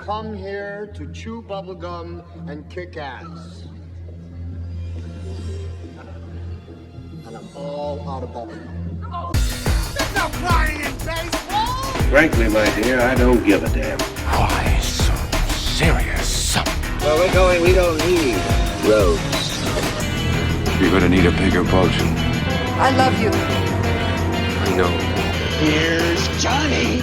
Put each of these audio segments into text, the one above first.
come here to chew bubblegum and kick ass. And I'm all out of bubblegum. Oh, there's no crying in baseball! Frankly, my dear, I don't give a damn. Why so serious? Where we're going, we don't need roads. You're gonna need a bigger boat. I love you. I know. Here's Johnny.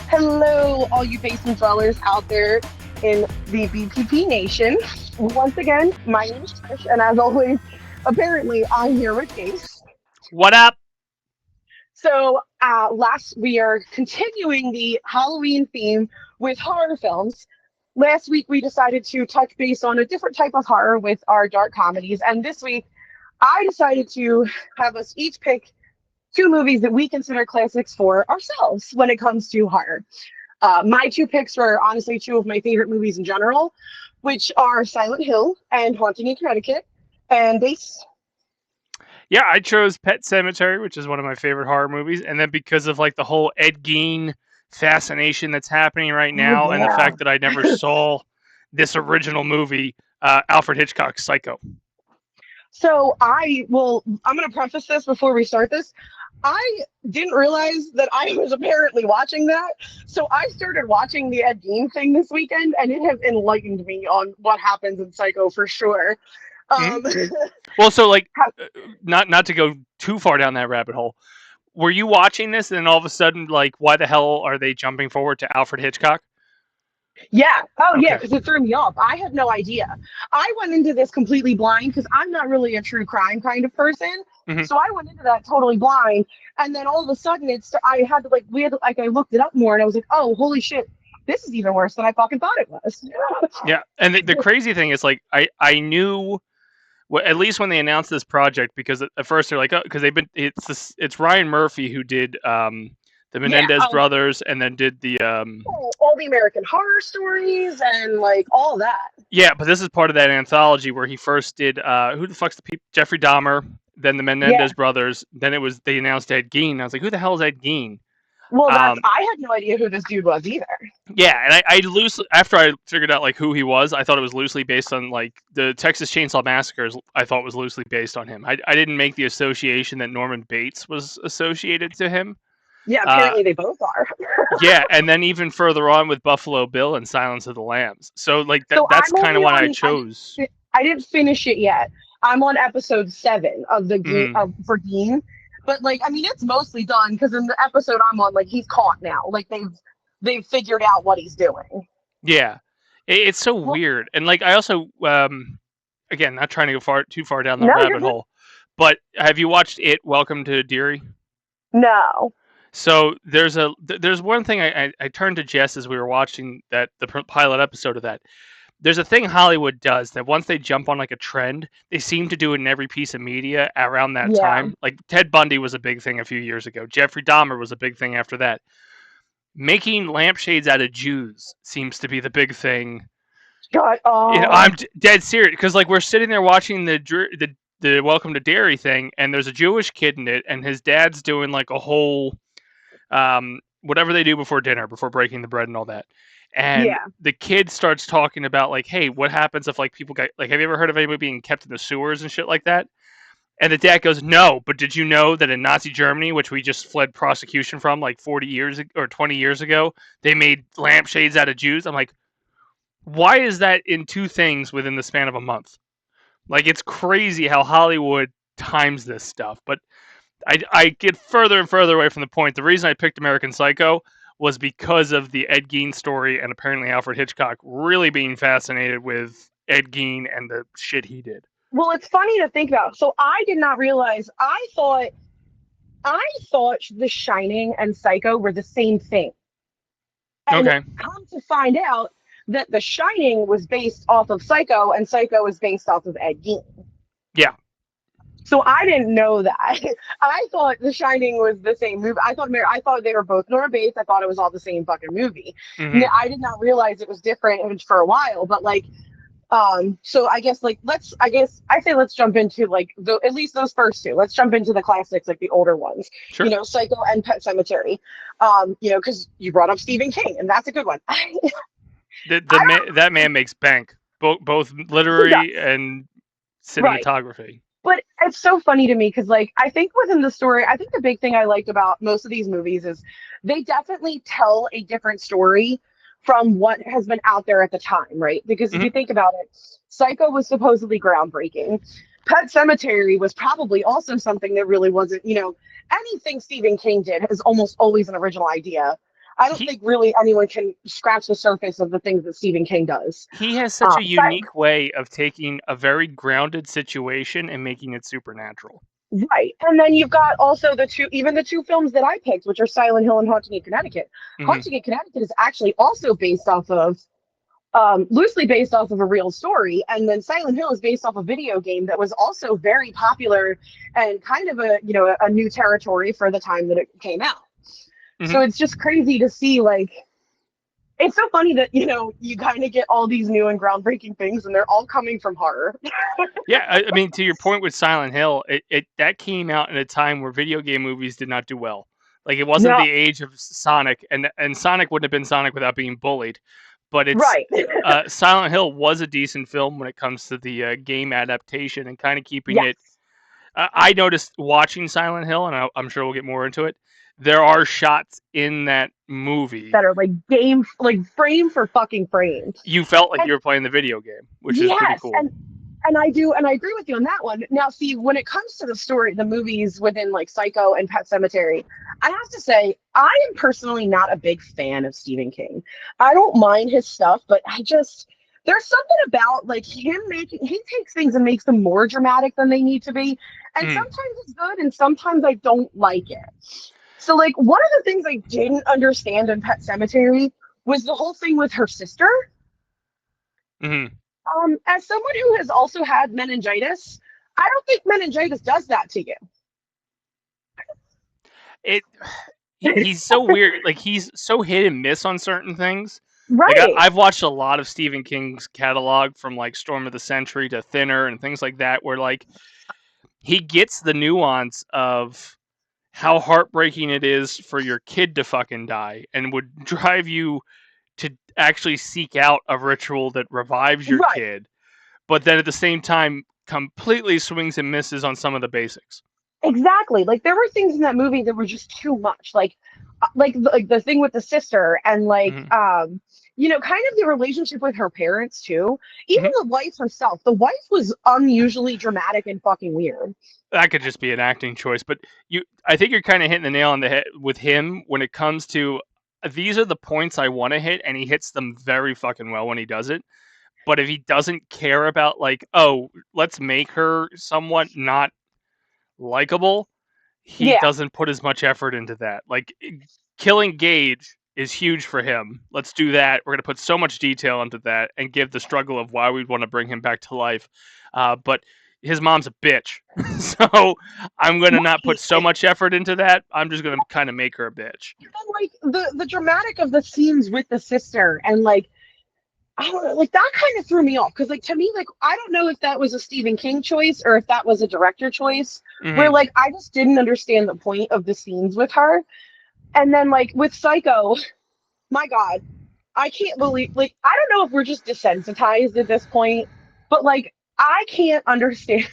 Hello, all you basement dwellers out there in the BPP Nation. Once again, my name is Trish, and as always, apparently I'm here with Dace. What up? So, we are continuing the Halloween theme with horror films. Last week, we decided to touch base on a different type of horror with our dark comedies, and this week, I decided to have us each pick 2 movies that we consider classics for ourselves when it comes to horror. My 2 picks were honestly 2 of my favorite movies in general, which are Silent Hill and Haunting in Connecticut. And Yeah, I chose Pet Semetery, which is one of my favorite horror movies, and then because of like the whole Ed Gein fascination that's happening right now, and the fact that I never saw this original movie, Alfred Hitchcock's Psycho. So I'm going to preface this before we start this. I didn't realize that I was apparently watching that. So I started watching the Ed Gein thing this weekend, and it has enlightened me on what happens in Psycho for sure. Well, so like, not to go too far down that rabbit hole, were you watching this and all of a sudden, like, why the hell are they jumping forward to Alfred Hitchcock? Yeah. Oh, Okay. yeah, because it threw me off. I had no idea. I went into this completely blind because I'm not really a true crime kind of person. Mm-hmm. So I went into that totally blind. And then all of a sudden, I looked it up more and I was like, oh, holy shit, this is even worse than I fucking thought it was. Yeah. And the crazy thing is, like, I knew, well, at least when they announced this project, because at first they're like, oh, because it's Ryan Murphy who did the Menendez brothers, and then did the all the American Horror Stories and like all that. Yeah, but this is part of that anthology where he first did who the fuck's the people? Jeffrey Dahmer, then the Menendez brothers, then they announced Ed Gein. I was like, who the hell is Ed Gein? Well, I had no idea who this dude was either. Yeah, and I loosely, after I figured out like who he was, I thought it was loosely based on like the Texas Chainsaw Massacres. I thought was loosely based on him. I didn't make the association that Norman Bates was associated to him. Yeah, apparently they both are. Yeah, and then even further on with Buffalo Bill and Silence of the Lambs. So like that's kind of why I chose. I didn't finish it yet. I'm on episode 7 of the for Gein. But like, I mean, it's mostly done because in the episode I'm on, like, he's caught now. Like they've figured out what he's doing. Yeah, it's so weird. And like, I also, again, not trying to go too far down the rabbit hole, but have you watched It? Welcome to Derry? No. So there's one thing I turned to Jess as we were watching the pilot episode of that. There's a thing Hollywood does that once they jump on like a trend, they seem to do it in every piece of media around that time. Like Ted Bundy was a big thing a few years ago. Jeffrey Dahmer was a big thing after that. Making lampshades out of Jews seems to be the big thing. God, I'm dead serious because like we're sitting there watching the Welcome to Derry thing, and there's a Jewish kid in it, and his dad's doing like a whole whatever they do before dinner, before breaking the bread and all that. And the kid starts talking about like, hey, what happens if like people get like, have you ever heard of anybody being kept in the sewers and shit like that? And the dad goes, no, but did you know that in Nazi Germany, which we just fled prosecution from like 40 years or 20 years ago, they made lampshades out of Jews? I'm like, why is that in 2 things within the span of a month? Like, it's crazy how Hollywood times this stuff. But I get further and further away from the point. The reason I picked American Psycho was because of the Ed Gein story, and apparently Alfred Hitchcock really being fascinated with Ed Gein and the shit he did. Well, it's funny to think about. So I did not realize. I thought The Shining and Psycho were the same thing. And come to find out that The Shining was based off of Psycho, and Psycho was based off of Ed Gein. Yeah. So I didn't know that. I thought The Shining was the same movie. I thought they were both Norman Bates. I thought it was all the same fucking movie. Mm-hmm. I did not realize it was different for a while. But like, So I guess like let's jump into like at least those first two. Let's jump into the classics, like the older ones. Sure. Psycho and Pet Sematary. Because you brought up Stephen King, and that's a good one. That man makes bank, both literary and cinematography. Right. But it's so funny to me because, like, I think within the story, I think the big thing I liked about most of these movies is they definitely tell a different story from what has been out there at the time, right? Because if you think about it, Psycho was supposedly groundbreaking. Pet Sematary was probably also something that really wasn't, anything Stephen King did is almost always an original idea. I don't think really anyone can scratch the surface of the things that Stephen King does. He has such a unique way of taking a very grounded situation and making it supernatural. Right. And then you've got also the two films that I picked, which are Silent Hill and Haunting in Connecticut. Haunting in Connecticut is actually also based off of, loosely based off of a real story. And then Silent Hill is based off a video game that was also very popular and kind of a new territory for the time that it came out. So it's just crazy to see, like, it's so funny that, you kind of get all these new and groundbreaking things and they're all coming from horror. Yeah, I mean, to your point with Silent Hill, that came out in a time where video game movies did not do well. Like, it wasn't the age of Sonic, and Sonic wouldn't have been Sonic without being bullied. But it's right. Silent Hill was a decent film when it comes to the game adaptation and kind of keeping it. I noticed watching Silent Hill, and I'm sure we'll get more into it. There are shots in that movie that are like frame for fucking frame. You felt like you were playing the video game, which is pretty cool. And I agree with you on that one. Now, see, when it comes to the story, the movies within like Psycho and Pet Sematary, I have to say, I am personally not a big fan of Stephen King. I don't mind his stuff, but there's something about like he takes things and makes them more dramatic than they need to be. And sometimes it's good and sometimes I don't like it. So like one of the things I didn't understand in Pet Sematary was the whole thing with her sister. As someone who has also had meningitis, I don't think meningitis does that to you. He's so weird. Like, he's so hit and miss on certain things. Right. Like, I've watched a lot of Stephen King's catalog, from like Storm of the Century to Thinner and things like that, where like he gets the nuance of how heartbreaking it is for your kid to fucking die and would drive you to actually seek out a ritual that revives your kid, but then at the same time completely swings and misses on some of the basics. Exactly. Like, there were things in that movie that were just too much. Like the thing with the sister and kind of the relationship with her parents too. Even the wife herself. The wife was unusually dramatic and fucking weird. That could just be an acting choice, but I think you're kind of hitting the nail on the head with him when it comes to, these are the points I want to hit, and he hits them very fucking well when he does it. But if he doesn't care about, like, oh, let's make her somewhat not likable, he doesn't put as much effort into that. Like, killing Gage is huge for him. Let's do that. We're going to put so much detail into that and give the struggle of why we'd want to bring him back to life. But his mom's a bitch. So I'm going to not put so much effort into that. I'm just going to kind of make her a bitch. And like the dramatic of the scenes with the sister and like, I don't know, like that kind of threw me off. Cause like to me, like, I don't know if that was a Stephen King choice or if that was a director choice where like, I just didn't understand the point of the scenes with her. And then like with Psycho, my God, I can't believe, like, I don't know if we're just desensitized at this point, but like, I can't understand.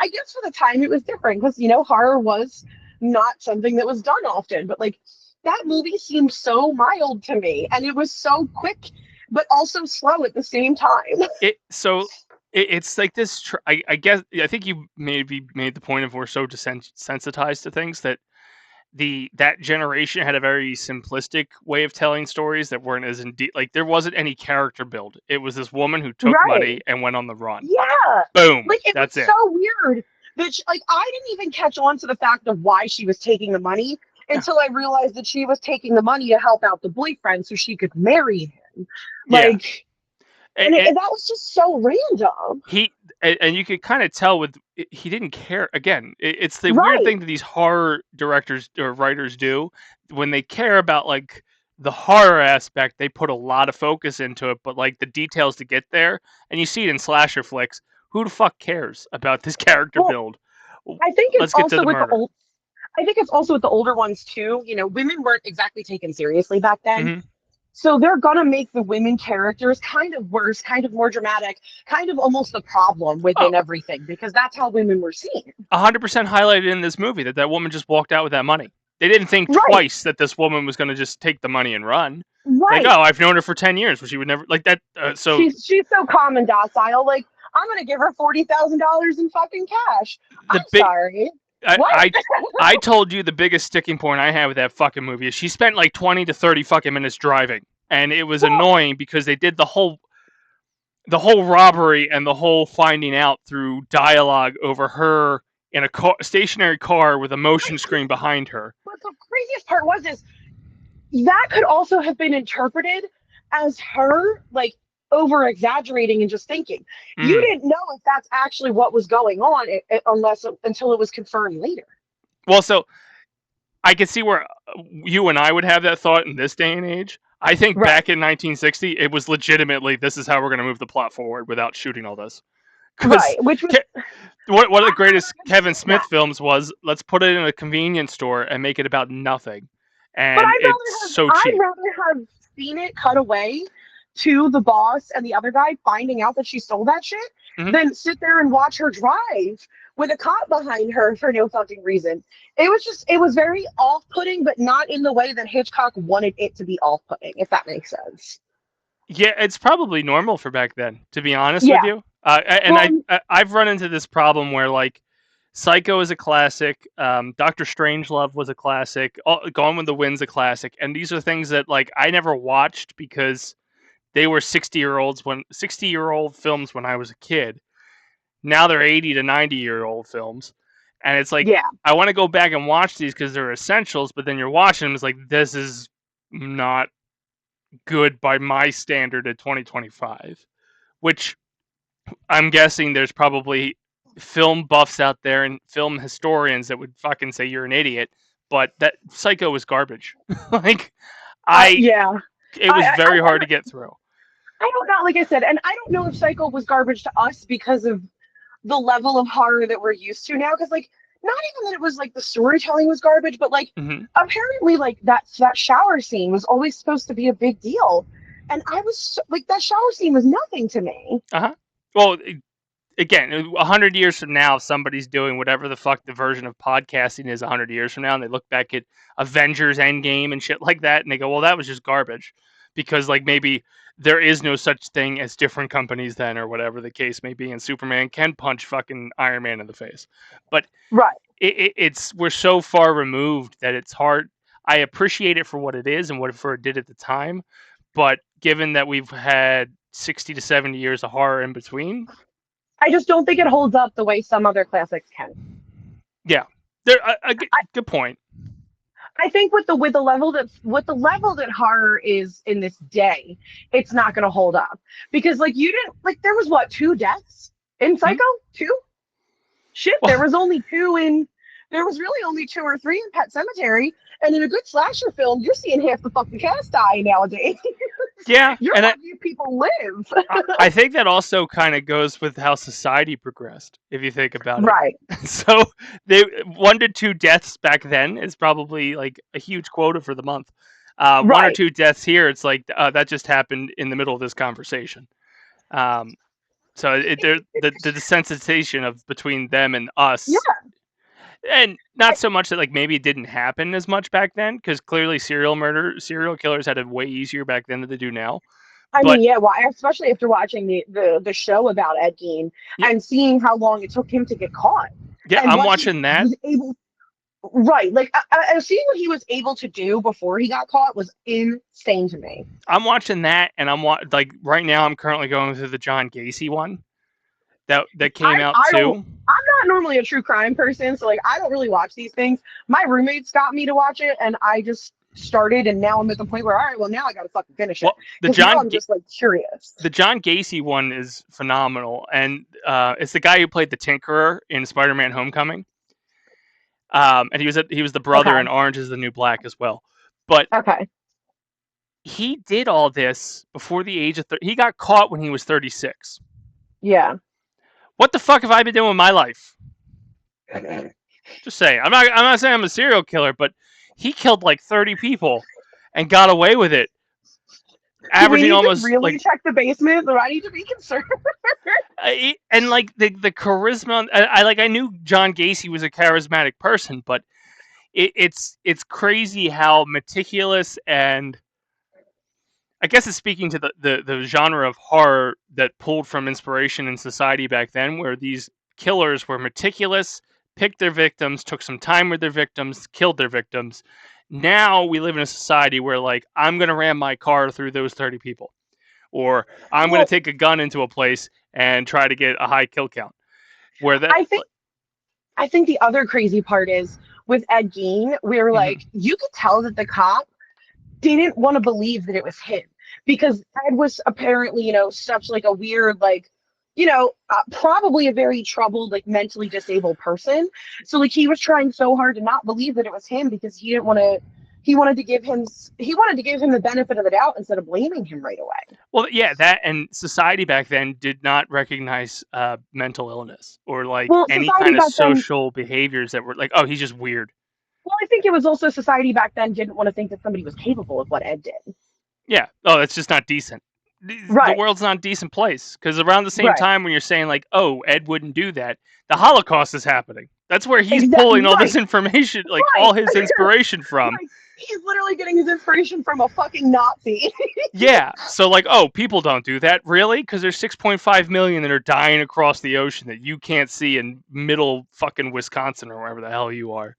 I guess for the time it was different because, horror was not something that was done often, but like that movie seemed so mild to me and it was so quick, but also slow at the same time. It's like this, I guess, I think you maybe made the point of we're so desensitized to things that that generation had a very simplistic way of telling stories that weren't as in deep. Like, there wasn't any character build. It was this woman who took money and went on the run. Yeah. Boom. Like, That's it was so weird that I didn't even catch on to the fact of why she was taking the money until I realized that she was taking the money to help out the boyfriend so she could marry him. Like, and that was just so random. And you could kind of tell he didn't care. Again, it's the weird thing that these horror directors or writers do when they care about like The horror aspect, they put a lot of focus into it, but like the details to get there, and you see it in slasher flicks. Who the fuck cares about this character Well, build? I think it's Let's get to also the with the murder. old. I think it's also with the older ones too. You know, women weren't exactly taken seriously back then. Hmm. So they're gonna make the women characters kind of worse, kind of more dramatic, kind of almost the problem Oh, within everything, because that's how women were seen. 100% highlighted in this movie that woman just walked out with that money. They didn't think Right, twice that this woman was going to just take the money and run. Like, right. oh, I've known her for 10 years, but she would never like that. So She's so calm and docile. Like, I'm gonna give her $40,000 in fucking cash. I'm the big, sorry. I, What? I, I told you the biggest sticking point I had with that fucking movie is she spent like 20 to 30 fucking minutes driving, and it was Well, annoying because they did the whole robbery and the whole finding out through dialogue over her in a stationary car with a motion screen behind her. but the craziest part was is that could also have been interpreted as her like over exaggerating and just thinking. You Mm. didn't know if that's actually what was going on unless until it was confirmed later. Well, so I could see where you and I would have that thought in this day and age. I think Right. back in 1960, it was legitimately this is how we're going to move the plot forward without shooting all this. Because Right. Which was one of the I'd rather greatest have Kevin seen Smith that. films was let's put it in a convenience store and make it about nothing, But and it's so I'd cheap. rather have seen it cut away to the boss and the other guy finding out that she stole that shit Mhm. than sit there and watch her drive with a cop behind her for no fucking reason. It was very off-putting, but not in the way that Hitchcock wanted it to be off-putting, if that makes sense. Yeah, it's probably normal for back then, to be honest with Yeah. you. And Well, I've run into this problem where like Psycho is a classic, Doctor Strangelove was a classic, Gone with the Wind's a classic, and these are things that like I never watched because they were 60-year-old films when I was a kid. Now they're 80 to 90-year-old films, and it's like yeah. I want to go back and watch these because they're essentials, but then you're watching them, it's like this is not good by my standard at 2025, which I'm guessing there's probably film buffs out there and film historians that would fucking say you're an idiot, but that Psycho was garbage. Like I Yeah. it was I very hard to never, get through. I don't know, like I said, and I don't know if Psycho was garbage to us because of the level of horror that we're used to now. Because like, not even that it was like the storytelling was garbage, but like Hmm. apparently like that shower scene was always supposed to be a big deal, and I was like that shower scene was nothing to me. Uh-huh. Well, again, 100 years from now, somebody's doing whatever the fuck the version of podcasting is 100 years from now, and they look back at Avengers Endgame and shit like that, and they go, well, that was just garbage. Because, like, maybe there is no such thing as different companies then, or whatever the case may be, and Superman can punch fucking Iron Man in the face. But Right. it's we're so far removed that it's hard. I appreciate it for what it is and what it did at the time, but given that we've had 60 to 70 years of horror in between, I just don't think it holds up the way some other classics can. yeah, good point. I think with the level that horror is in this day, it's not going to hold up because like you didn't like there was what 2 deaths in Psycho 2. Shit, Well, there was really only 2 or 3 in Pet Cemetery, and in a good slasher film, you're seeing half the fucking cast die nowadays. yeah, You're and letting people live. I think that also kind of goes with how society progressed, if you think about it. Right. So they 1 to 2 deaths back then is probably like a huge quota for the month. 1 or Right. 2 deaths here, it's like that just happened in the middle of this conversation. So the desensitization of between them and us, Yeah. and not so much that like maybe it didn't happen as much back then, because clearly serial killers had it way easier back then than they do now. I But mean, yeah, well, especially after watching the show about Ed Gein yeah, and seeing how long it took him to get caught. yeah, And I'm what watching he that. was able, right? Like, seeing what he was able to do before he got caught was insane to me. I'm watching that, and like right now I'm currently going through the John Gacy one that came out I don't. too. I'm not normally a true crime person, so like I don't really watch these things. My roommates got me to watch it, and I just started, and now I'm at the point where all right, well now I got to fucking finish it. Well, Because now I'm just like curious. the John Gacy one is phenomenal, and it's the guy who played the Tinkerer in Spider-Man: Homecoming. And he was the brother Okay. in Orange Is the New Black as well. But Okay. he did all this before the age of 30. He got caught when he was 36. Yeah. What the fuck have I been doing with my life? Just saying. I'm not saying I'm a serial killer, but he killed like 30 people and got away with it. Do we Averaging need almost to really like check the basement? Do I need to be concerned? and like the charisma. I knew John Gacy was a charismatic person, but it's crazy how meticulous, and I guess it's speaking to the genre of horror that pulled from inspiration in society back then, where these killers were meticulous, picked their victims, took some time with their victims, killed their victims. Now we live in a society where, like, I'm going to ram my car through those 30 people, or I'm going to take a gun into a place and try to get a high kill count. Where that, I think the other crazy part is with Ed Gein, where like you could tell that the cop didn't want to believe that it was him, because Ed was apparently, such like a weird, like, probably a very troubled, like mentally disabled person. So like he was trying so hard to not believe that it was him, because he didn't want to. He wanted to give him the benefit of the doubt instead of blaming him right away. well, yeah, that, and society back then did not recognize mental illness or like Well, any society kind of back then. social behaviors that were like, oh, he's just weird. Well, I think it was also society back then didn't want to think that somebody was capable of what Ed did. Yeah. Oh, that's just not decent. The Right. world's not a decent place, because around the same Right. time when you're saying like, oh, Ed wouldn't do that, the Holocaust is happening. That's where he's Exactly, pulling all this right. information, like Right. all his inspiration from. Like, he's literally getting his inspiration from a fucking Nazi. Yeah. So like, oh, people don't do that, really? Because there's 6.5 million that are dying across the ocean that you can't see in middle fucking Wisconsin or wherever the hell you are.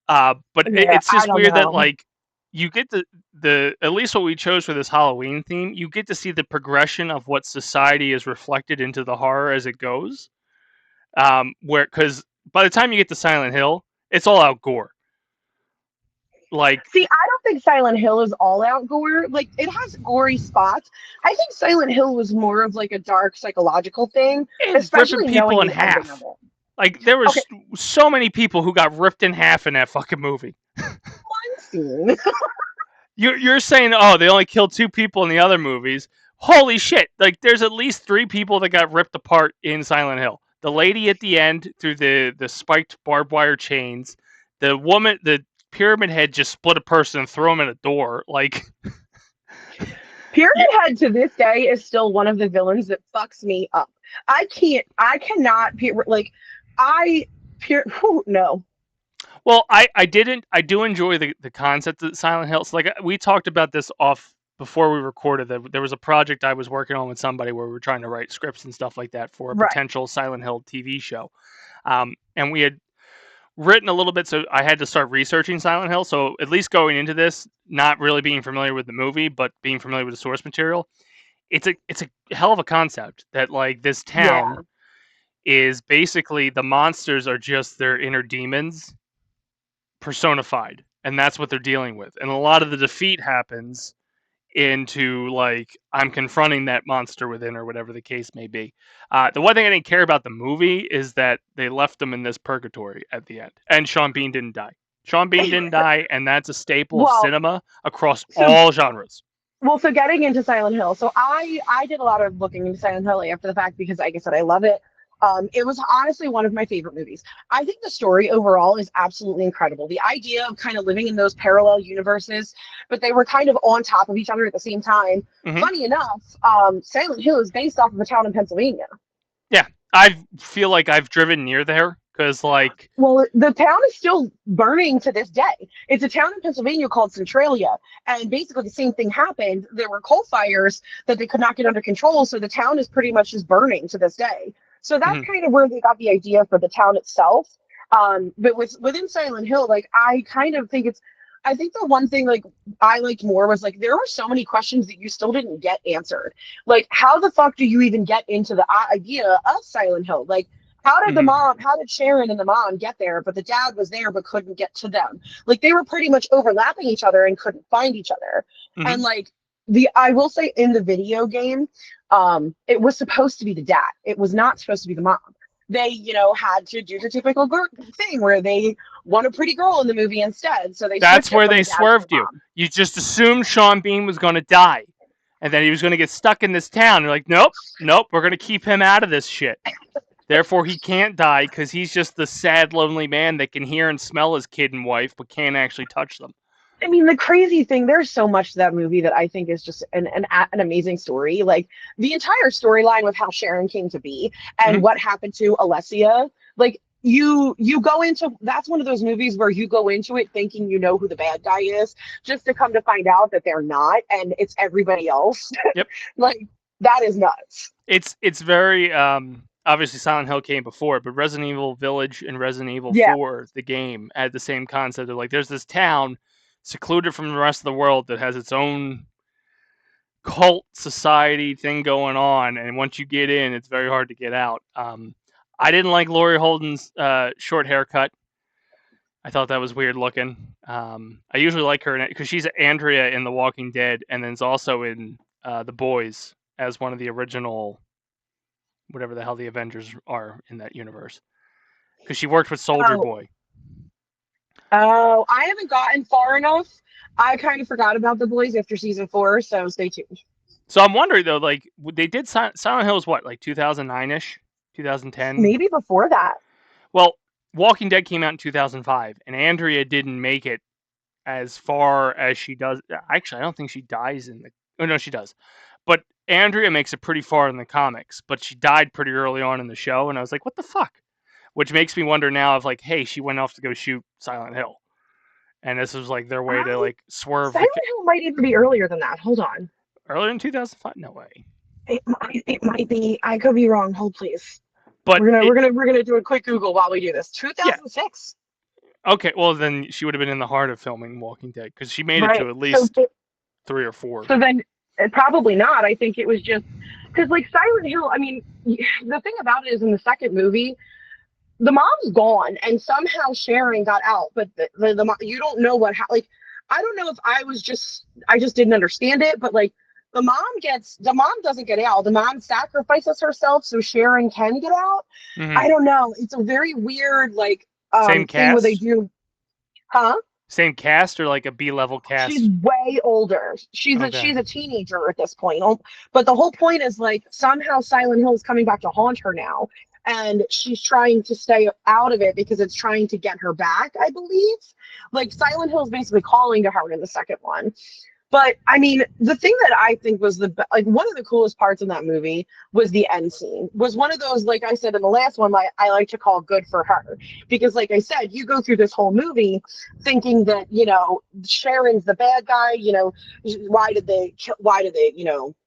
But Yeah, it's I just don't weird that know. like you get the at least what we chose for this Halloween theme, you get to see the progression of what society is reflected into the horror as it goes. Because by the time you get to Silent Hill, it's all out gore. Like, See, I don't think Silent Hill is all out gore. Like, it has gory spots. I think Silent Hill was more of like a dark psychological thing, it's especially ripping people knowing in the ending half. of it. Like, there was Okay. so many people who got ripped in half in that fucking movie. One scene. You're saying, oh, they only killed 2 people in the other movies. Holy shit! Like, there's at least 3 people that got ripped apart in Silent Hill. The lady at the end through the spiked barbed wire chains. The woman, the pyramid head, just split a person and threw him in a door. Like, Pyramid Head to this day is still one of the villains that fucks me up. I cannot, no. well, I do enjoy the concept of Silent Hill. So, like, we talked about this off before we recorded. That there was a project I was working on with somebody where we were trying to write scripts and stuff like that for a Right. potential Silent Hill TV show. And we had written a little bit, so I had to start researching Silent Hill. So at least going into this, not really being familiar with the movie, but being familiar with the source material, it's a hell of a concept that, like, this town is basically the monsters are just their inner demons personified, and that's what they're dealing with. And a lot of the defeat happens into, like, I'm confronting that monster within, or whatever the case may be. The one thing I didn't care about the movie is that they left him in this purgatory at the end, and Sean Bean didn't die. Sean Bean didn't die, and that's a staple of cinema across all genres. Well, so getting into Silent Hill, so I did a lot of looking into Silent Hill after the fact, because, like I said, I love it. It was honestly one of my favorite movies. I think the story overall is absolutely incredible. The idea of kind of living in those parallel universes, but they were kind of on top of each other at the same time. Funny enough, Silent Hill is based off of a town in Pennsylvania. Yeah, I feel like I've driven near there, because, like... Well, the town is still burning to this day. It's a town in Pennsylvania called Centralia, and basically the same thing happened. There were coal fires that they could not get under control, so the town is pretty much just burning to this day. So that's kind of where they got the idea for the town itself. But within Silent Hill, like, I kind of think I think the one thing, like, I liked more was, like, there were so many questions that you still didn't get answered. Like, how the fuck do you even get into the idea of Silent Hill? Like, how did Sharon and the mom get there, but the dad was there but couldn't get to them? Like, they were pretty much overlapping each other and couldn't find each other. And, like, I will say, in the video game, it was supposed to be the dad. It was not supposed to be the mom. they, had to do the typical thing where they want a pretty girl in the movie instead. So they That's switch it where from they the dad to swerved the you. mom. You just assumed Sean Bean was going to die, and then he was going to get stuck in this town. You're like, nope, we're going to keep him out of this shit. Therefore, he can't die because he's just the sad, lonely man that can hear and smell his kid and wife, but can't actually touch them. I mean, the crazy thing, there's so much to that movie that I think is just an amazing story. Like the entire storyline with how Sharon came to be and what happened to Alessia. Like you go into, that's one of those movies where you go into it thinking you know who the bad guy is, just to come to find out that they're not, and it's everybody else. Yep. Like that is nuts. It's very obviously Silent Hill came before, but Resident Evil Village and Resident Evil Yeah. 4, the game, had the same concept of like there's this town secluded from the rest of the world that has its own cult society thing going on, and once you get in, it's very hard to get out. I didn't like Laurie Holden's short haircut. I thought that was weird looking. I usually like her because she's Andrea in The Walking Dead, and then is also in The Boys as one of the original, whatever the hell the Avengers are in that universe. Because she worked with Soldier Boy. Oh, I haven't gotten far enough. I kind of forgot about The Boys after season 4, so stay tuned. So I'm wondering though, like they did Silent Hill is what, like 2009ish, 2010, maybe before that. Well, Walking Dead came out in 2005, and Andrea didn't make it as far as she does. Actually, I don't think she dies in the. Oh no, she does. But Andrea makes it pretty far in the comics, but she died pretty early on in the show, and I was like, what the fuck? Which makes me wonder now of like, hey, she went off to go shoot Silent Hill, and this was like their way to like swerve. Silent Hill might even be earlier than that. Hold on. Earlier in 2005? No way. It might be. I could be wrong. Hold please. But we're gonna do a quick Google while we do this. 2006. Yeah. Okay, well then she would have been in the heart of filming Walking Dead because she made it to at least 3 or 4. So then, probably not. I think it was just because like Silent Hill. I mean, the thing about it is in the second movie, the mom's gone, and somehow Sharon got out, but the you don't know what like. I don't know if I just didn't understand it, but like the mom doesn't get out. The mom sacrifices herself so Sharon can get out. Mm-hmm. I don't know. It's a very weird like same thing where they do, Same cast or like a B-level cast? She's way older. She's a teenager at this point. But the whole point is like somehow Silent Hill is coming back to haunt her now. And she's trying to stay out of it because it's trying to get her back, I believe. Like Silent Hill is basically calling to her in the second one. But I mean, the thing that I think was one of the coolest parts in that movie was the end scene. Was one of those, like I said in the last one, I like to call good for her, because like I said, you go through this whole movie thinking that Sharon's the bad guy. Why did they?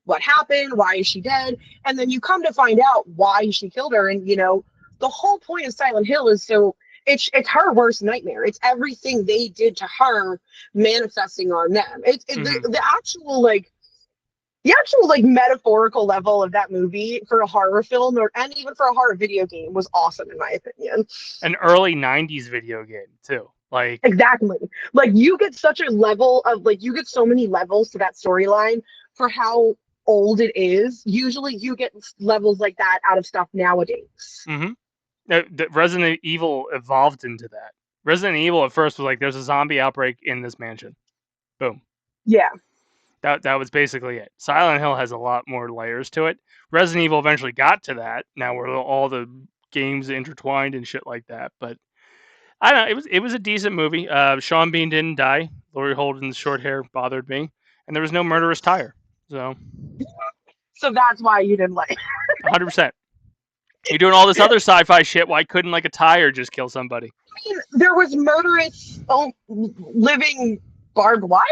What happened? Why is she dead? And then you come to find out why she killed her. And the whole point of Silent Hill is so. It's her worst nightmare. It's everything they did to her manifesting on them. It's the actual metaphorical level of that movie for a horror film and even for a horror video game was awesome in my opinion. An early 90s video game too. Like exactly. Like you get such a level of you get so many levels to that storyline for how old it is. Usually you get levels like that out of stuff nowadays. Mm-hmm. Resident Evil evolved into that. Resident Evil at first was like, there's a zombie outbreak in this mansion. Boom. Yeah. That was basically it. Silent Hill has a lot more layers to it. Resident Evil eventually got to that. Now where all the games intertwined and shit like that. But I don't know. It was a decent movie. Sean Bean didn't die. Laurie Holden's short hair bothered me, and there was no murderous tire. So that's why you didn't like. 100%. You're doing all this other sci-fi shit. Why couldn't like a tire just kill somebody? I mean, there was murderous living barbed wire.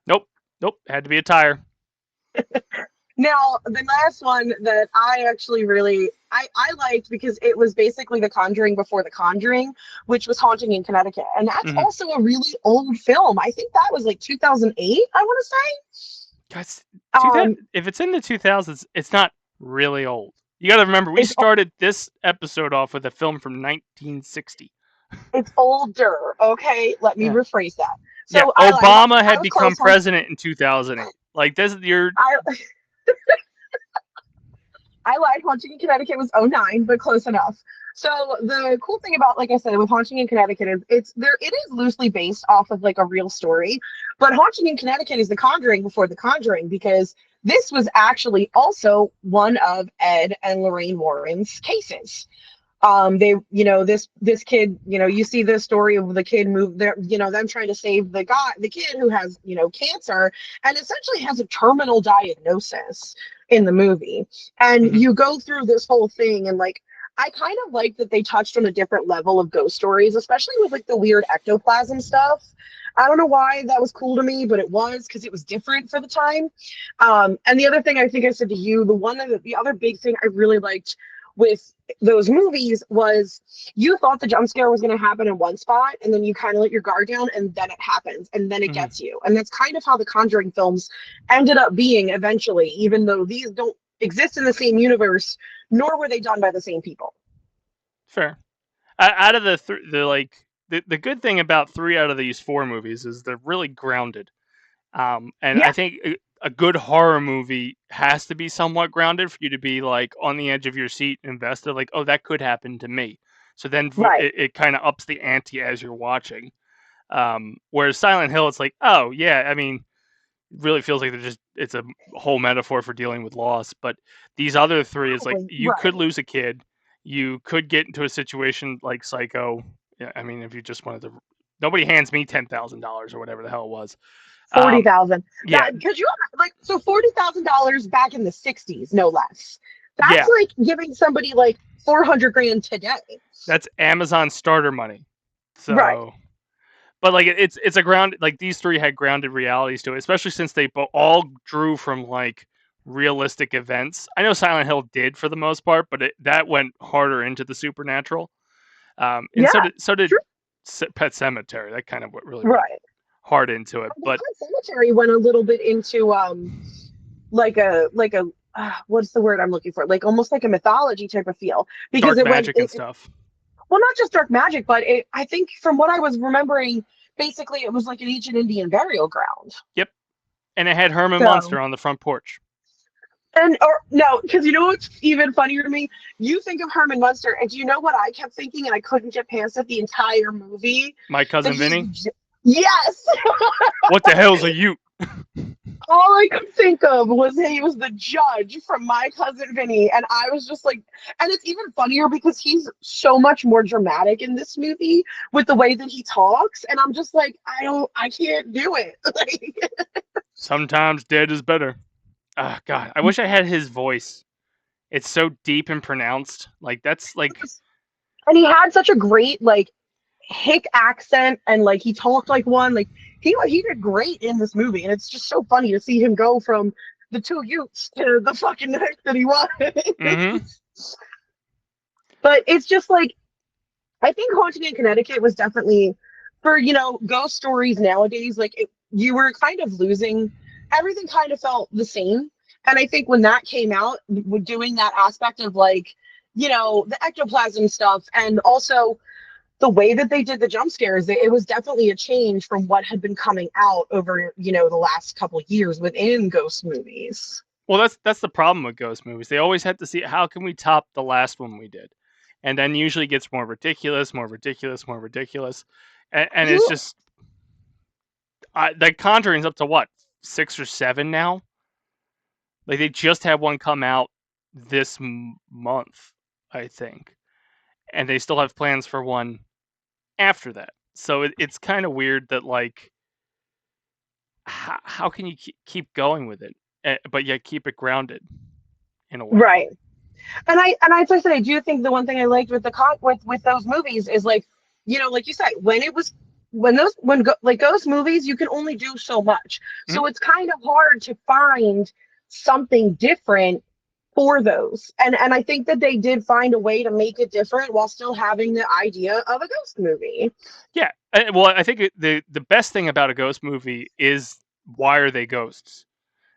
Nope. It had to be a tire. Now, the last one that I actually really I liked because it was basically The Conjuring before The Conjuring, which was Haunting in Connecticut. And that's also a really old film. I think that was like 2008, I want to say. Guys, if it's in the 2000s, it's not really old. You got to remember, we started this episode off with a film from 1960. It's older, okay? Let me rephrase that. So Obama had become president in 2008. Like this, I lied. Haunting in Connecticut was '09, but close enough. So the cool thing about, like I said, with Haunting in Connecticut is it is loosely based off of like a real story, but Haunting in Connecticut is The Conjuring before The Conjuring, because this was actually also one of Ed and Lorraine Warren's cases. They, this kid, you see the story of the kid move there, them trying to save the kid who has, cancer, and essentially has a terminal diagnosis in the movie. And you go through this whole thing, and like, I kind of like that they touched on a different level of ghost stories, especially with like the weird ectoplasm stuff. I don't know why that was cool to me, but it was, because it was different for the time. And the other thing I think I said to you, the other big thing I really liked with those movies was, you thought the jump scare was going to happen in one spot, and then you kind of let your guard down, and then it happens, and then it gets you. And that's kind of how the Conjuring films ended up being eventually, even though these don't exist in the same universe, nor were they done by the same people. Fair. Out of the good thing about 3 out of these 4 movies is they're really grounded. And I think a good horror movie has to be somewhat grounded for you to be like on the edge of your seat, invested, like, oh, that could happen to me. So then it kind of ups the ante as you're watching. Whereas Silent Hill, it's like, oh yeah, I mean, it really feels like it's a whole metaphor for dealing with loss. But these other 3, it's like, you could lose a kid, you could get into a situation like Psycho. Yeah, I mean, if you just wanted to, nobody hands me $10,000 or whatever the hell it was. 40,000. Yeah, because so $40,000 back in the '60s, no less. That's like giving somebody like 400 grand today. That's Amazon starter money. So, but like it's a ground, like these 3 had grounded realities to it, especially since they all drew from like realistic events. I know Silent Hill did for the most part, but that went harder into the supernatural. And so did Pet Semetery. That kind of what really went hard into it. But Cemetery went a little bit into like a what's the word I'm looking for? Like almost like a mythology type of feel, because dark magic and stuff. Well, not just dark magic, but I think from what I was remembering, basically it was like an ancient Indian burial ground. Yep, and it had Herman Munster on the front porch. No, because you know what's even funnier to me? You think of Herman Munster, and do you know what I kept thinking, and I couldn't get past it the entire movie? My Cousin Vinny? Yes! What the hell's a Ute? All I could think of was he was the judge from My Cousin Vinny, and I was just like, and it's even funnier because he's so much more dramatic in this movie with the way that he talks, and I'm just like, I can't do it. Sometimes dead is better. Oh, God, I wish I had his voice. It's so deep and pronounced. Like, that's like... And he had such a great, like, hick accent, and, like, he talked like one. Like, he did great in this movie, and it's just so funny to see him go from the 2 Utes to the fucking neck that he was. But it's just, like, I think Haunting in Connecticut was definitely, for, ghost stories nowadays, like, you were kind of losing... Everything kind of felt the same. And I think when that came out, doing that aspect of like, the ectoplasm stuff, and also the way that they did the jump scares, it was definitely a change from what had been coming out over, the last couple years within ghost movies. Well, that's the problem with ghost movies. They always have to see, how can we top the last one we did? And then usually gets more ridiculous. And it's just... the Conjuring's up to what? 6 or 7 now. Like, they just had one come out this month, I think, and they still have plans for one after that. So it's kind of weird that, like, how can you keep going with it, but yet keep it grounded in a way, right? And I said, I do think the one thing I liked with with those movies is, like, like you said, when ghost movies, you can only do so much. So it's kind of hard to find something different for those. And I think that they did find a way to make it different while still having the idea of a ghost movie. Yeah. Well, I think the best thing about a ghost movie is, why are they ghosts?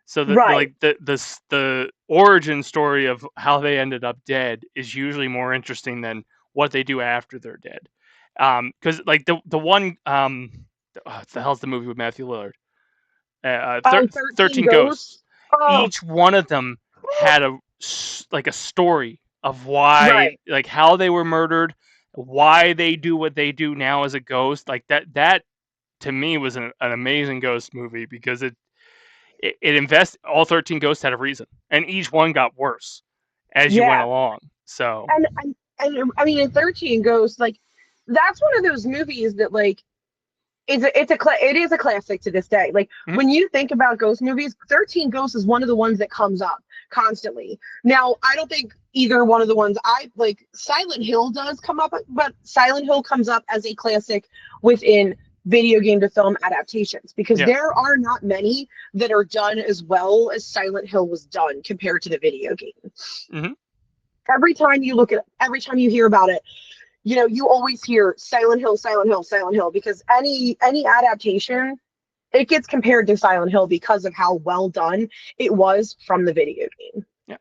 So the origin story of how they ended up dead is usually more interesting than what they do after they're dead. Because like the one what the hell's the movie with Matthew Lillard? 13 Ghosts. Oh. Each one of them had a like a story of why, Right. like how they were murdered, why they do what they do now as a ghost. Like that to me was an amazing ghost movie because it all 13 ghosts had a reason, and each one got worse as you went Yeah. along. So And I mean, in 13 Ghosts, like that's one of those movies that like it is a classic to this day. Like Mhm. when you think about ghost movies, 13 Ghosts is one of the ones that comes up constantly. Now, I don't think either one of the ones I like Silent Hill does come up, but Silent Hill comes up as a classic within video game to film adaptations because Yeah. there are not many that are done as well as Silent Hill was done compared to the video game. Mhm. Every time you hear about it, you know, you always hear Silent Hill, Silent Hill, Silent Hill, because any adaptation, it gets compared to Silent Hill because of how well done it was from the video game. Yeah.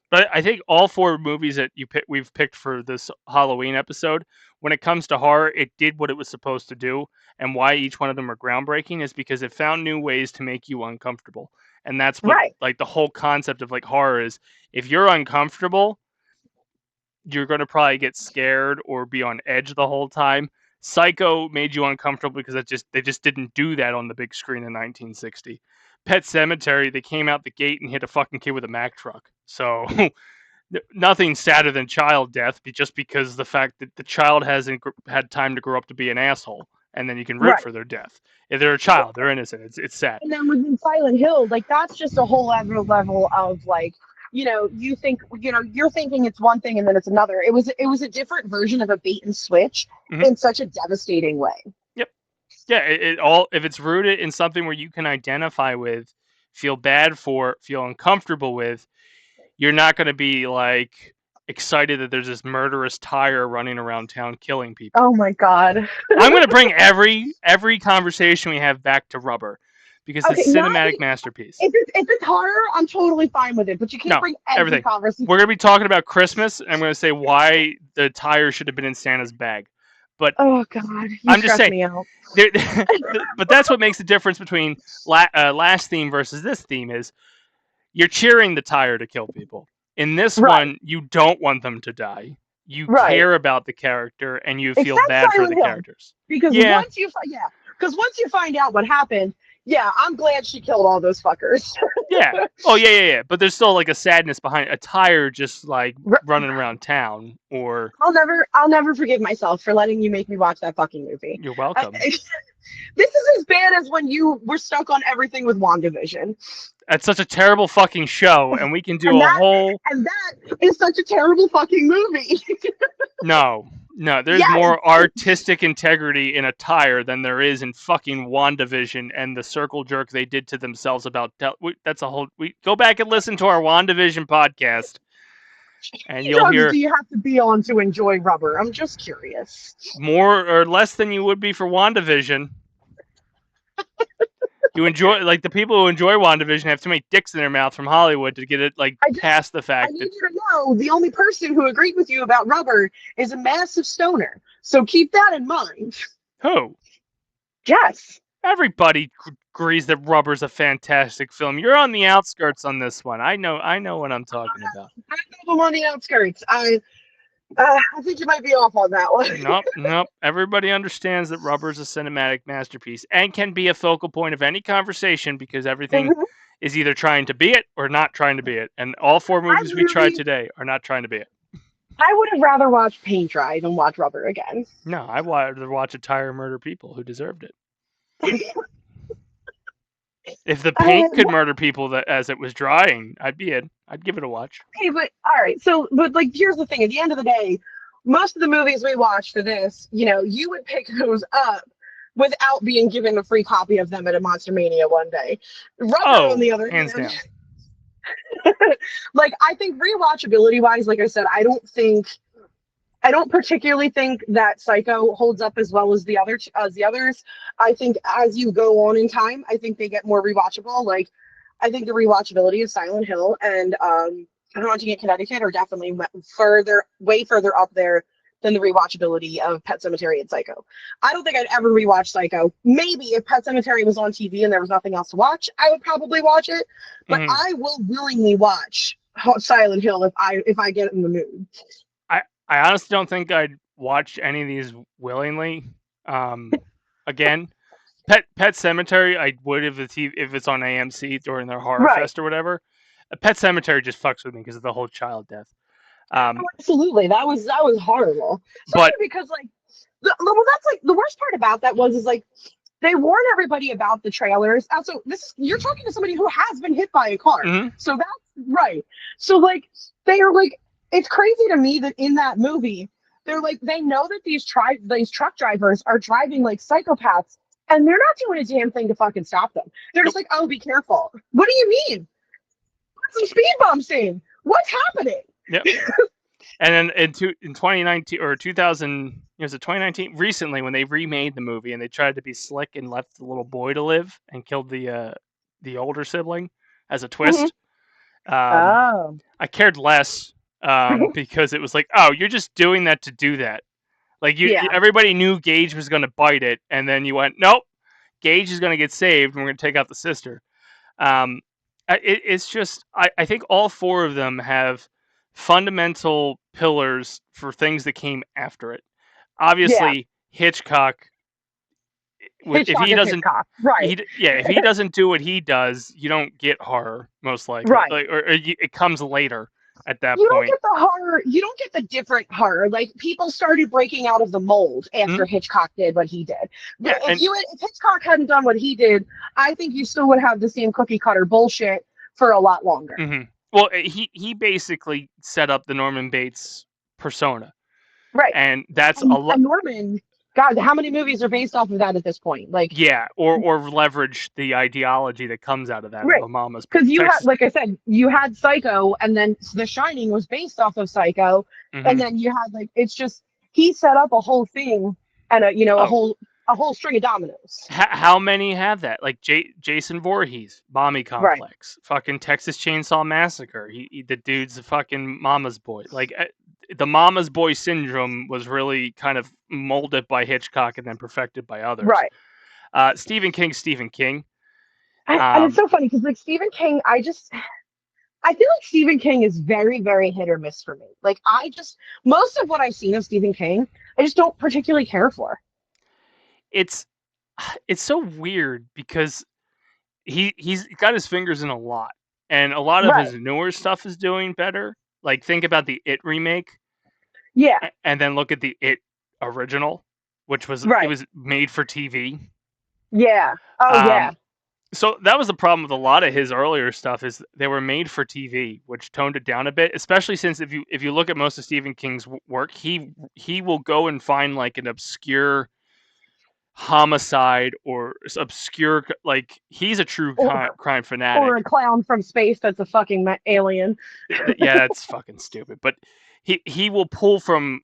But I think all 4 movies that we've picked for this Halloween episode, when it comes to horror, it did what it was supposed to do, and why each one of them are groundbreaking is because it found new ways to make you uncomfortable. And that's what Right. like the whole concept of like horror is. If you're uncomfortable, you're going to probably get scared or be on edge the whole time. Psycho made you uncomfortable because they just didn't do that on the big screen in 1960. Pet Semetery, they came out the gate and hit a fucking kid with a Mack truck. So nothing sadder than child death, just because the fact that the child hasn't had time to grow up to be an asshole, and then you can root Right. for their death. If they're a child, they're innocent. It's sad. And then within Silent Hill, like that's just a whole other level of like, you know, you're thinking it's one thing and then it's another. It was a different version of a bait and switch Mhm. in such a devastating way. Yep. Yeah, it all, if it's rooted in something where you can identify with, feel bad for, feel uncomfortable with, you're not going to be like excited that there's this murderous tire running around town killing people. Oh my God. I'm going to bring every conversation we have back to Rubber because it's a cinematic masterpiece. If it's horror, I'm totally fine with it, but you can't bring every conversation. We're going to be talking about Christmas, and I'm going to say why the tire should have been in Santa's bag. But oh God, I'm just saying, me out. but that's what makes the difference between last theme versus this theme is you're cheering the tire to kill people. In this one, you don't want them to die. You care about the character, and you feel bad for the characters. Because once you find out what happened, I'm glad she killed all those fuckers. Yeah. Oh yeah. But there's still like a sadness behind a tire just like running around town. Or I'll never forgive myself for letting you make me watch that fucking movie. You're welcome. This is as bad as when you were stuck on everything with WandaVision. That's such a terrible fucking show, and we can do And that is such a terrible fucking movie. No, there's more artistic integrity in a tire than there is in fucking WandaVision and the circle jerk they did to themselves about. That's a whole. We go back and listen to our WandaVision podcast, and you'll hear. Do you have to be on to enjoy Rubber? I'm just curious. More or less than you would be for WandaVision. You enjoy, like, the people who enjoy WandaVision have too many dicks in their mouth from Hollywood to get it past the fact. I need you to know the only person who agreed with you about Rubber is a massive stoner. So keep that in mind. Who? Yes. Everybody agrees that Rubber's a fantastic film. You're on the outskirts on this one. I know what I'm talking about. I'm on the outskirts. I think you might be off on that one. Nope. Everybody understands that Rubber is a cinematic masterpiece and can be a focal point of any conversation because everything is either trying to be it or not trying to be it. And all 4 movies we tried today are not trying to be it. I would have rather watched Paint Dry than watch Rubber again. No, I wanted to watch a tire murder people who deserved it. If the paint could murder people as it was drying, I'd be in. I'd give it a watch. Okay, but all right. So, but like, here's the thing. At the end of the day, most of the movies we watch for this, you know, you would pick those up without being given a free copy of them at a Monster Mania one day. Rubber, on the other hands hand, down. like, I think rewatchability wise, like I said, I don't particularly think that Psycho holds up as well as the others. I think as you go on in time, I think they get more rewatchable. Like, I think the rewatchability of Silent Hill and Haunting in Connecticut are definitely way further up there than the rewatchability of Pet Semetery and Psycho. I don't think I'd ever rewatch Psycho. Maybe if Pet Semetery was on TV and there was nothing else to watch, I would probably watch it. But I will willingly watch Silent Hill if I get in the mood. I honestly don't think I'd watch any of these willingly. Again, Pet Cemetery, I would if it's on AMC during their horror Right. fest or whatever. Pet Cemetery just fucks with me because of the whole child death. Absolutely, that was horrible. Especially But because like, that's like the worst part about that is like they warn everybody about the trailers. Also, you're talking to somebody who has been hit by a car, so that's right. So like they are like, it's crazy to me that in that movie they're like, they know that these truck drivers are driving like psychopaths, and they're not doing a damn thing to fucking stop them. They're just like, oh, be careful. What do you mean? Put some speed bumps in. What's happening? Yep. And then in 2019 or 2000, was it 2019? Recently, when they remade the movie and they tried to be slick and left the little boy to live and killed the older sibling as a twist. I cared less because it was like, oh, you're just doing that to do that. Like everybody knew Gage was going to bite it, and then you went, nope, Gage is going to get saved, and we're going to take out the sister. It's just, I think all four of them have fundamental pillars for things that came after it. Obviously, Hitchcock, if he doesn't, right? If he doesn't do what he does, you don't get horror most likely, right? Or it comes later at that point. You don't get the horror. You don't get the different horror. Like people started breaking out of the mold after Hitchcock did what he did. Yeah, if Hitchcock hadn't done what he did, I think you still would have the same cookie cutter bullshit for a lot longer. Mm-hmm. Well, he basically set up the Norman Bates persona, right? And that's a lot. Norman, God, how many movies are based off of that at this point? Like, or leverage the ideology that comes out of that. Right. Mama's, because you had, like I said, you had Psycho, and then The Shining was based off of Psycho, and then you had like, it's just, he set up a whole thing and a whole string of dominoes. How many have that? Like Jason Voorhees, Mommy Complex, fucking Texas Chainsaw Massacre. The dude's a fucking mama's boy. Like the mama's boy syndrome was really kind of molded by Hitchcock and then perfected by others. Right. Stephen King. And it's so funny because like Stephen King, I feel like Stephen King is very, very hit or miss for me. Like most of what I've seen of Stephen King, I just don't particularly care for. It's so weird because he's got his fingers in a lot, and a lot of his newer stuff is doing better. Like think about the It remake, and then look at the It original, which was it was made for TV. Yeah. So that was the problem with a lot of his earlier stuff is they were made for TV, which toned it down a bit. Especially since if you look at most of Stephen King's work, he will go and find like an obscure homicide or obscure, like he's a true crime fanatic, or a clown from space that's a fucking alien. Yeah, that's fucking stupid. But he will pull from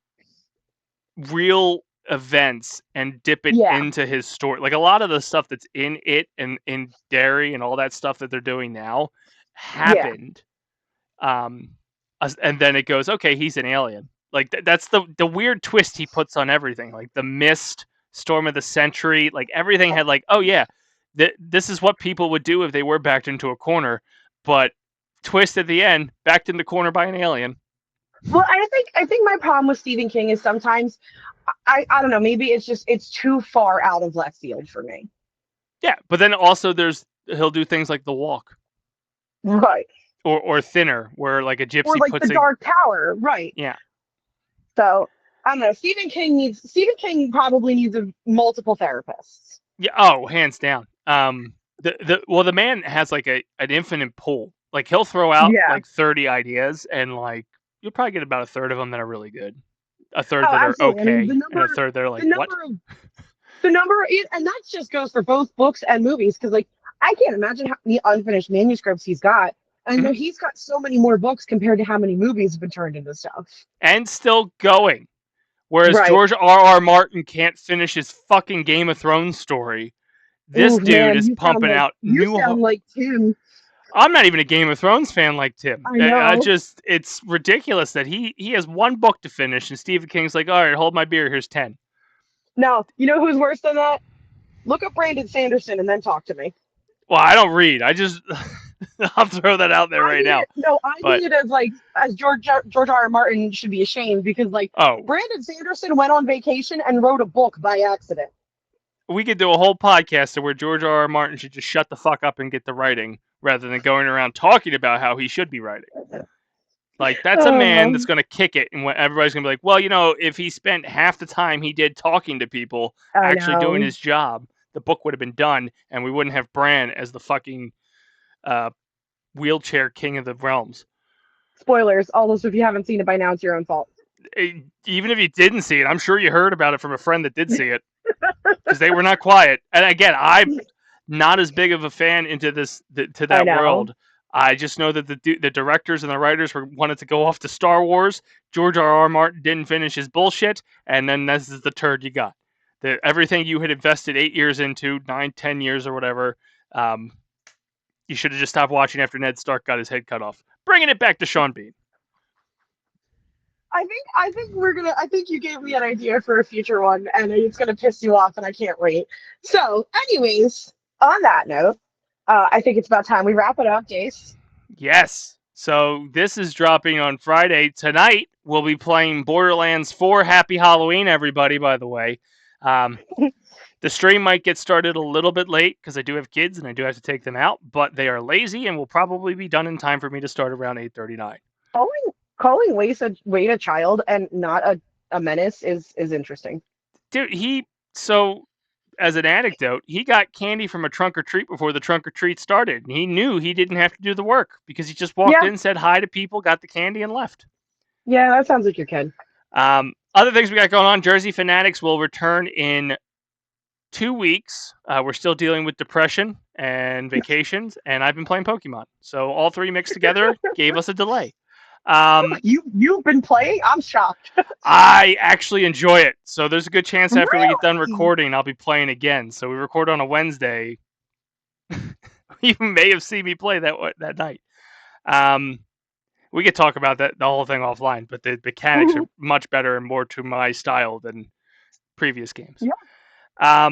real events and dip it into his story. Like a lot of the stuff that's in It and in Derry and all that stuff that they're doing now happened. And then it goes, okay, he's an alien. Like that's the weird twist he puts on everything. Like The Mist, Storm of the Century, like everything had like, oh yeah, this is what people would do if they were backed into a corner, but twist at the end, backed in the corner by an alien. Well, I think my problem with Stephen King is sometimes I don't know, maybe it's too far out of left field for me. Yeah, but then also he'll do things like The Walk, right? Or Thinner, where like a gypsy or like puts The Dark Tower, right? Yeah. So I don't know. Stephen King probably needs multiple therapists. Yeah. Oh, hands down. The man has like an infinite pool. Like he'll throw out like 30 ideas, and like you'll probably get about a third of them that are really good, a third that absolutely. are okay, and a third that are like what? The number, and that just goes for both books and movies, because like I can't imagine how many unfinished manuscripts he's got. I know he's got so many more books compared to how many movies have been turned into stuff, and still going. Whereas George R.R. Martin can't finish his fucking Game of Thrones story. This dude is pumping out new. You sound like Tim. I'm not even a Game of Thrones fan like Tim. I know. It's ridiculous that he has one book to finish, and Stephen King's like, all right, hold my beer. Here's 10. No, you know who's worse than that? Look up Brandon Sanderson and then talk to me. Well, I don't read. I'll throw that out there right now. No, I But- mean it as George R.R. Martin should be ashamed because Oh, Brandon Sanderson went on vacation and wrote a book by accident. we could do a whole podcast where George R.R. Martin should just shut the fuck up and get the writing rather than going around talking about how he should be writing. Like, that's a man that's going to kick it, and everybody's going to be like, well, if he spent half the time he did talking to people actually doing his job, the book would have been done, and we wouldn't have Bran as the fucking wheelchair king of the realms. Spoilers. All those, if you haven't seen it by now, it's your own fault. Even if you didn't see it, I'm sure you heard about it from a friend that did see it, because they were not quiet. And again, I'm not as big of a fan into that world. I just know that the directors and the writers wanted to go off to Star Wars. George R.R. Martin didn't finish his bullshit, and then this is the turd you got. Everything you had invested 8 years into, 9, 10 years or whatever, you should have just stopped watching after Ned Stark got his head cut off. Bringing it back to Sean Bean. I think you gave me an idea for a future one, and it's gonna piss you off, and I can't wait. So, anyways, on that note, I think it's about time we wrap it up, Dace. Yes. So this is dropping on Friday. Tonight, we'll be playing Borderlands 4. Happy Halloween, everybody, by the way. The stream might get started a little bit late because I do have kids and I do have to take them out, but they are lazy and will probably be done in time for me to start around 8:39. Calling Wade a child and not a menace is interesting. Dude, so as an anecdote, he got candy from a trunk or treat before the trunk or treat started. And he knew he didn't have to do the work because he just walked in, said hi to people, got the candy, and left. Yeah, that sounds like your kid. Other things we got going on, Jersey Fanatics will return in 2 weeks. We're still dealing with depression and vacations, and I've been playing Pokemon. So all three mixed together gave us a delay. You've been playing? I'm shocked. I actually enjoy it. So there's a good chance after we get done recording, I'll be playing again. So we record on a Wednesday. You may have seen me play that night. We could talk about the whole thing offline, but the mechanics are much better and more to my style than previous games. Yeah.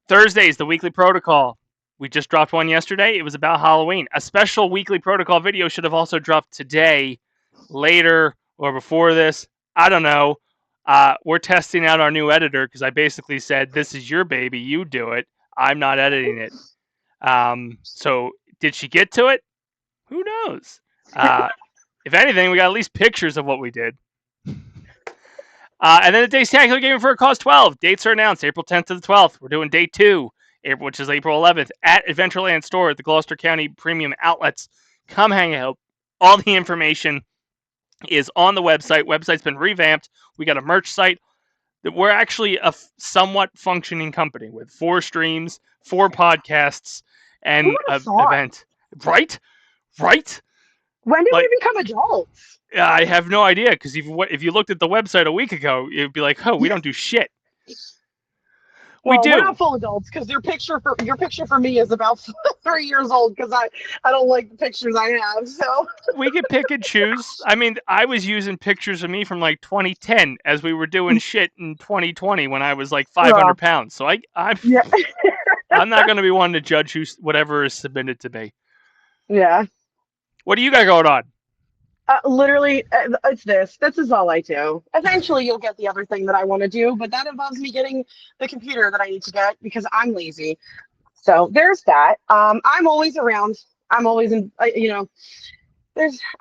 Thursday is the weekly protocol. We just dropped one yesterday. It was about Halloween. A special weekly protocol video should have also dropped today, later, or before this. I don't know. We're testing out our new editor because I basically said, this is your baby. You do it. I'm not editing it. So did she get to it? Who knows? If anything, we got at least pictures of what we did. And then the Dace Tacular Gaming for a Cause 12. Dates are announced April 10th to the 12th. We're doing day 2. Which is April 11th, at Adventureland Store at the Gloucester County Premium Outlets. Come hang out. All the information is on the website. Website's been revamped. We got a merch site. We're actually a somewhat functioning company with 4 streams, 4 podcasts, and an event. Right? When did we become adults? I have no idea, because if you looked at the website a week ago, you'd be like, oh, we don't do shit. Well, we do. We're not full adults because your picture for me is about 3 years old because I don't like the pictures I have. So we could pick and choose. I mean, I was using pictures of me from like 2010 as we were doing shit in 2020 when I was like 500 pounds. So I'm I'm not going to be one to judge whatever is submitted to me. Yeah. What do you got going on? Literally, it's this. This is all I do. Eventually, you'll get the other thing that I want to do, but that involves me getting the computer that I need to get because I'm lazy. So there's that. I'm always around. I'm always in. I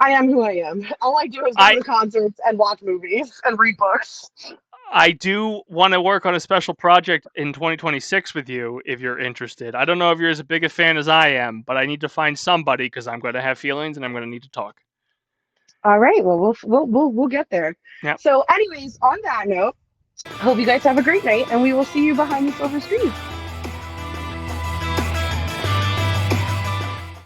am who I am. All I do is go to concerts and watch movies and read books. I do want to work on a special project in 2026 with you if you're interested. I don't know if you're as big a fan as I am, but I need to find somebody because I'm going to have feelings and I'm going to need to talk. All right. Well, we'll get there. Yep. So, anyways, on that note, hope you guys have a great night, and we will see you behind the silver screen.